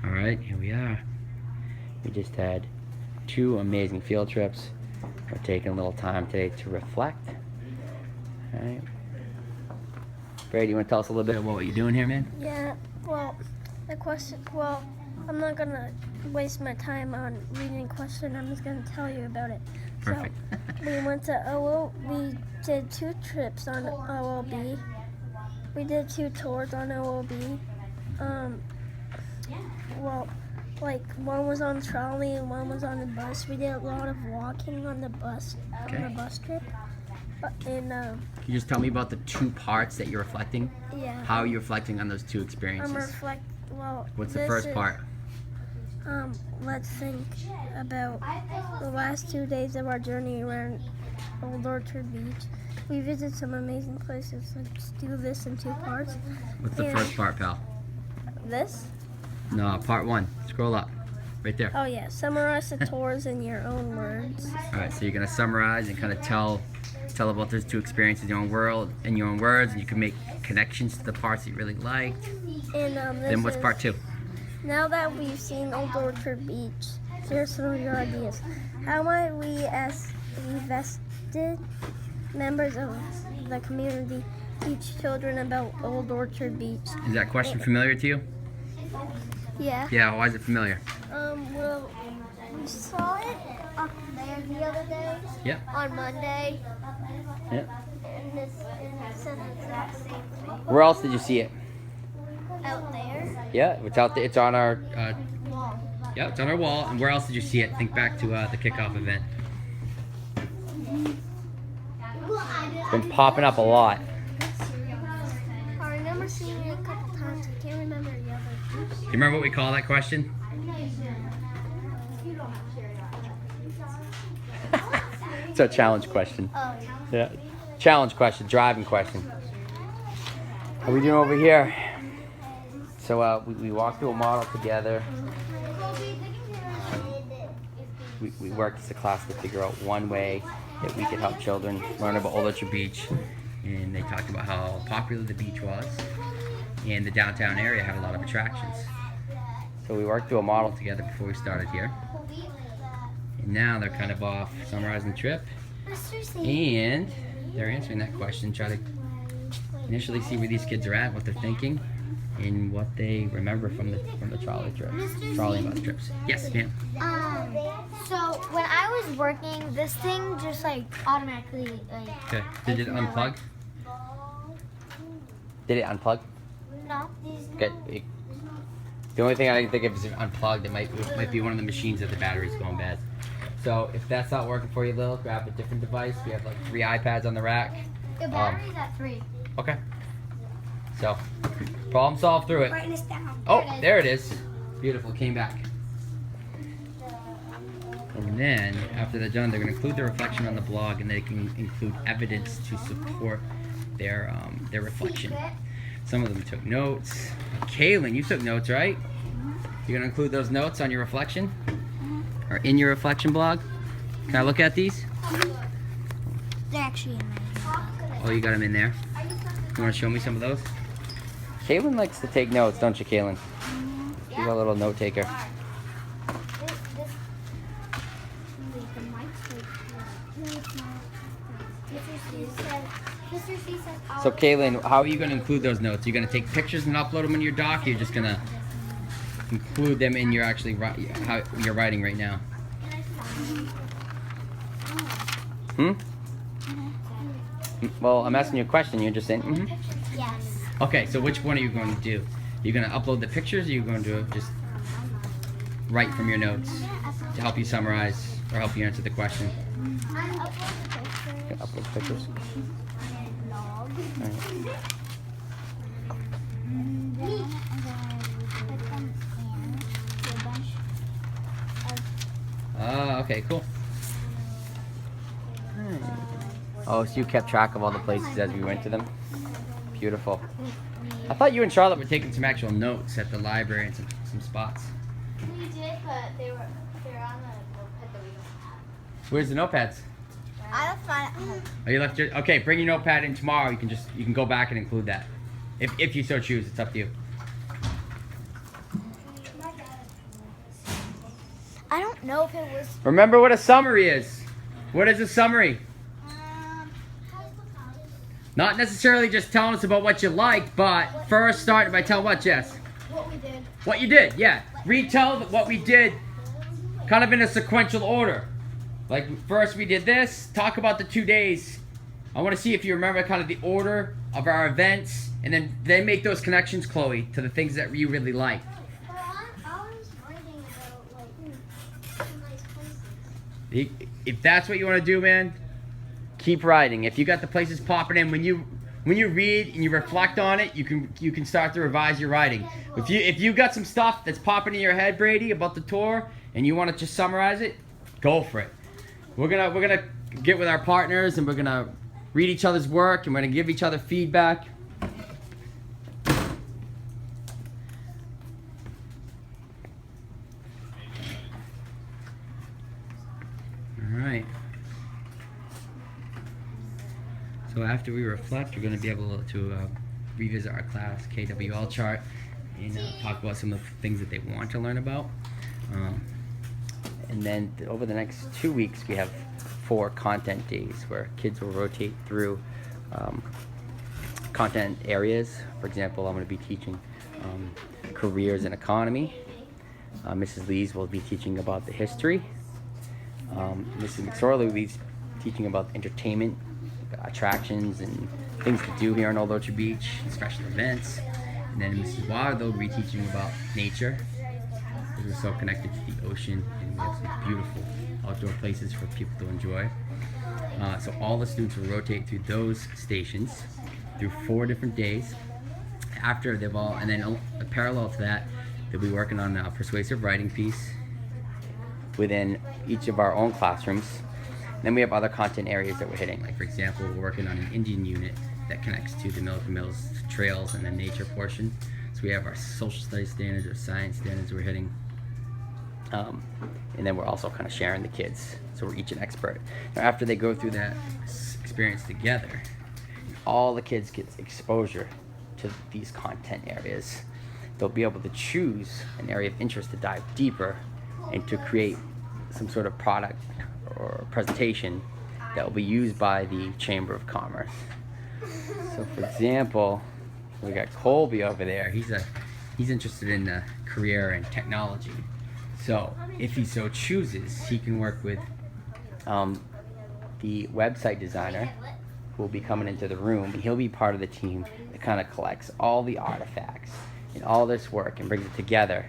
All right, here we are. We just had 2 amazing field trips. We're taking a little time today to reflect. All right. Brady, you want to tell us a little bit about what you're doing here, man? Yeah, well, I'm not going to waste my time on reading a question. I'm just going to tell you about it. Perfect. So, we went to we did 2 trips on OLB. We did 2 tours on OLB. One was on trolley and one was on the bus. We did a lot of walking on the bus, on the bus trip. Can you just tell me about the 2 parts that you're reflecting? Yeah. How are you reflecting on those 2 experiences? What's the first part? Let's think about the last 2 days of our journey around Old Orchard Beach. We visited some amazing places. Let's do this in 2 parts. What's the first part, pal? This? No, part 1. Scroll up. Right there. Oh yeah, summarize the tours in your own words. Alright, so you're going to summarize and kind of tell about those 2 experiences in your own words, and you can make connections to the parts that you really liked. And then what's part 2? Now that we've seen Old Orchard Beach, here's some of your ideas. How might we, as vested members of the community, teach children about Old Orchard Beach? Is that question familiar to you? Yeah. Yeah, why is it familiar? Well, we saw it up there the other day. Yeah. On Monday. Yeah. And it said the exact same thing. Where else did you see it? Out there. Yeah, it's out there. It's on our. Wall. Yeah, it's on our wall. And where else did you see it? Think back to the kickoff event. It's been popping up a lot. I remember seeing it a couple times. I can't remember the other. Do you remember what we call that question? It's a challenge question. Oh, Yeah. Challenge question, driving question. How are we doing over here? So we walked through a model together. We worked as a class to figure out one way that we could help children learn about Old Orchard Beach. And they talked about how popular the beach was. And the downtown area had a lot of attractions. So we worked through a model together before we started here. And now they're kind of off summarizing the trip. And they're answering that question, try to initially see where these kids are at, what they're thinking, and what they remember from the trolley trip, trolley and bus trips. Yes, ma'am. So when I was working, this thing just automatically Okay. Did it unplug? Did it unplug? No. Okay. The only thing I can think of is unplugged. It might be one of the machines that the battery's going bad. So if that's not working for you, Lil, grab a different device. We have like 3 iPads on the rack. The battery's at 3. Okay. So problem solved through it. writing this down. Oh, there it is. Beautiful. Came back. And then after they're done, they're going to include the reflection on the blog, and they can include evidence to support their reflection. Some of them took notes. Kaylin, you took notes, right? You're going to include those notes on your reflection? Or in your reflection blog? Can I look at these? They're actually in there. Oh, you got them in there? You want to show me some of those? Kaylin likes to take notes, don't you, Kaylin? She's a little note taker. So, Kaylin, how are you going to include those notes? Are you going to take pictures and upload them in your doc, or you're just going to include them in your how you're writing right now? Well, I'm asking you a question. You're just saying, Yes. Okay, so which one are you going to do? You're going to upload the pictures, or you're going to just write from your notes to help you summarize or help you answer the question? Upload pictures. Right. Okay, cool. Oh, so you kept track of all the places as we went to them? Beautiful. I thought you and Charlotte were taking some actual notes at the library and some spots. We did, but they're on the notepad that we don't have. Where's the notepads? I left mine at home. Oh, you left your... Okay, bring your notepad in tomorrow. You can go back and include that. If you so choose, it's up to you. I don't know if it was. Remember what a summary is. What is a summary? Not necessarily just telling us about what you liked, but first start by telling what, Jess? What we did. What you did, yeah. Retell what we did kind of in a sequential order. Like first we did this, talk about the 2 days. I want to see if you remember kind of the order of our events, and then make those connections, Chloe, to the things that you really like. I was writing about like some nice places. If that's what you want to do, man, keep writing. If you got the places popping in, when you read and you reflect on it, you can start to revise your writing. If you got some stuff that's popping in your head, Brady, about the tour, and you want to just summarize it, go for it. We're gonna get with our partners, and we're gonna read each other's work, and we're gonna give each other feedback. All right. So after we reflect, we're going to be able to revisit our class KWL chart and talk about some of the things that they want to learn about. And then over the next 2 weeks, we have 4 content days where kids will rotate through content areas. For example, I'm going to be teaching careers and economy. Mrs. Lees will be teaching about the history. Mrs. McSorley will be teaching about entertainment, attractions, and things to do here on Old Orchard Beach, special events. And then Mrs. Wilder will be teaching about nature, because we're so connected to the ocean, and we have some beautiful outdoor places for people to enjoy. So all the students will rotate through those stations through 4 different days. After they've all, and then parallel to that, they'll be working on a persuasive writing piece within each of our own classrooms. Then we have other content areas that we're hitting. Like for example, we're working on an Indian unit that connects to the Milliken Mills trails and the nature portion. So we have our social studies standards or science standards we're hitting. And then we're also kind of sharing the kids. So we're each an expert. Now after they go through that experience together, all the kids get exposure to these content areas. They'll be able to choose an area of interest to dive deeper and to create some sort of product or presentation that will be used by the Chamber of Commerce. So for example, we got Colby over there. He's interested in a career in technology. So if he so chooses, he can work with the website designer who will be coming into the room, and he'll be part of the team that kind of collects all the artifacts and all this work and brings it together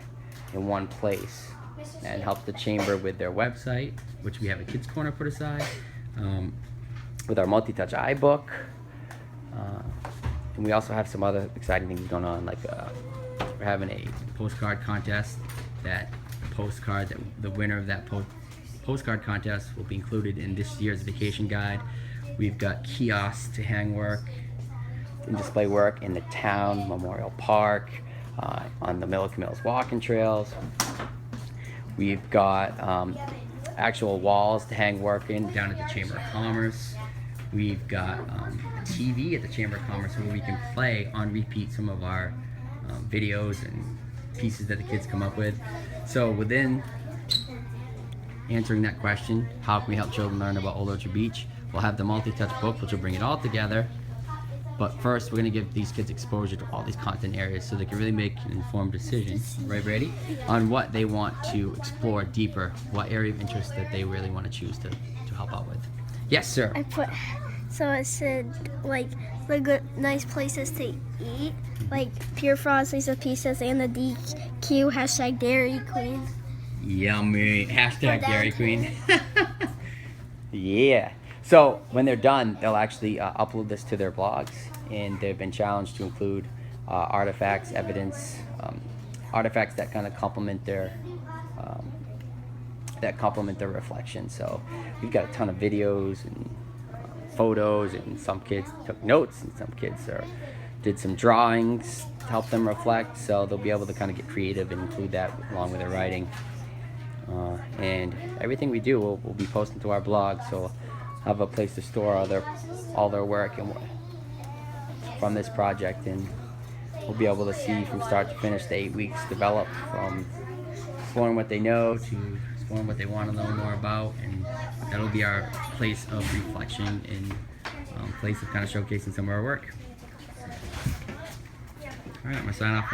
in one place and helps the chamber with their website, which we have a kids corner put aside, with our multi-touch iBook, and we also have some other exciting things going on, like we're having a postcard contest. The winner of that postcard contest will be included in this year's vacation guide. We've got kiosks to hang work and display work in the town, Memorial Park, on the Milliken Mills walking trails. We've got actual walls to hang work in down at the Chamber of Commerce. We've got a TV at the Chamber of Commerce where we can play on repeat some of our videos and pieces that the kids come up with. So within answering that question, how can we help children learn about Old Orchard Beach, we'll have the multi-touch book, which will bring it all together. But first, we're going to give these kids exposure to all these content areas so they can really make an informed decision, right, Brady, on what they want to explore deeper, what area of interest that they really want to choose to help out with. Yes, sir. So it said, like, the good, nice places to eat, like Pure Frost, Lisa Pieces, and the DQ, hashtag Dairy Queen. Yummy. Hashtag Dairy Queen. Yeah. So when they're done, they'll actually upload this to their blogs, and they've been challenged to include artifacts, evidence, artifacts that kind of complement their reflection. So we've got a ton of videos and photos, and some kids took notes, and some kids did some drawings to help them reflect. So they'll be able to kind of get creative and include that along with their writing. And everything we do, we'll be posting to our blog. So have a place to store all their work and from this project, and we'll be able to see from start to finish the 8 weeks develop from exploring what they know to exploring what they want to know more about, and that'll be our place of reflection and place of kind of showcasing some of our work. All right, I'm gonna sign off.